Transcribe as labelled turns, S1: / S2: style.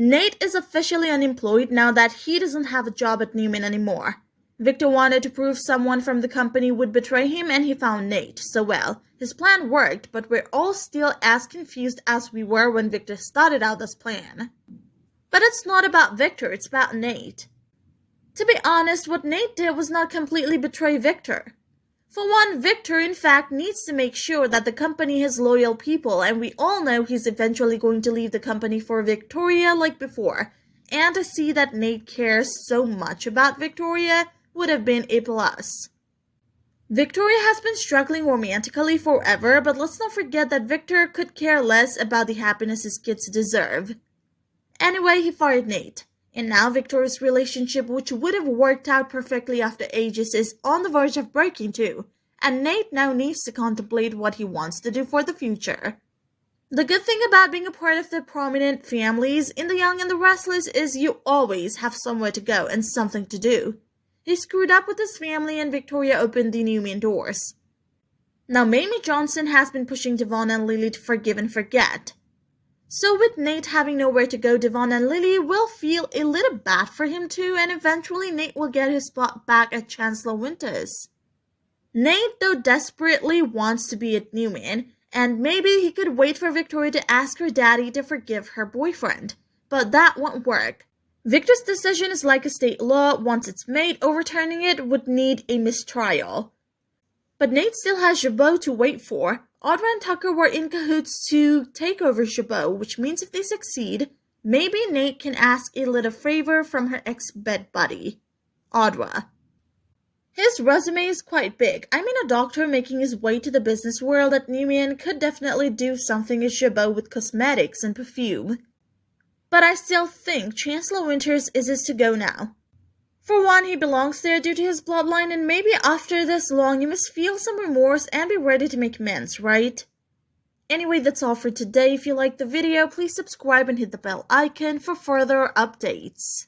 S1: Nate is officially unemployed now that he doesn't have a job at Newman anymore. Victor wanted to prove someone from the company would betray him and he found Nate. So well, his plan worked, but we're all still as confused as we were when Victor started out this plan. But it's not about Victor, it's about Nate. To be honest, what Nate did was not completely betray Victor. For one, Victor in fact needs to make sure that the company has loyal people, and we all know he's eventually going to leave the company for Victoria like before, and to see that Nate cares so much about Victoria would have been a plus. Victoria has been struggling romantically forever, but let's not forget that Victor could care less about the happiness his kids deserve. Anyway, he fired Nate. And now Victoria's relationship, which would have worked out perfectly after ages, is on the verge of breaking too, and Nate now needs to contemplate what he wants to do for the future. The good thing about being a part of the prominent families in The Young and the Restless is you always have somewhere to go and something to do. He screwed up with his family and Victoria opened the Newman doors. Now Mamie Johnson has been pushing Devon and Lily to forgive and forget. So with Nate having nowhere to go, Devon and Lily will feel a little bad for him too, and eventually Nate will get his spot back at Chancellor-Winters. Nate, though, desperately wants to be at Newman, and maybe he could wait for Victoria to ask her daddy to forgive her boyfriend. But that won't work. Victor's decision is like a state law. Once it's made, overturning it would need a mistrial. But Nate still has Jabot to wait for. Audra and Tucker were in cahoots to take over Jabot, which means if they succeed, maybe Nate can ask a little favor from her ex-bed buddy, Audra. His resume is quite big. I mean, a doctor making his way to the business world at Newman could definitely do something as Jabot with cosmetics and perfume. But I still think Chancellor-Winters is his to go now. For one, he belongs there due to his bloodline, and maybe after this long you must feel some remorse and be ready to make amends, right? Anyway, that's all for today. If you liked the video, please subscribe and hit the bell icon for further updates.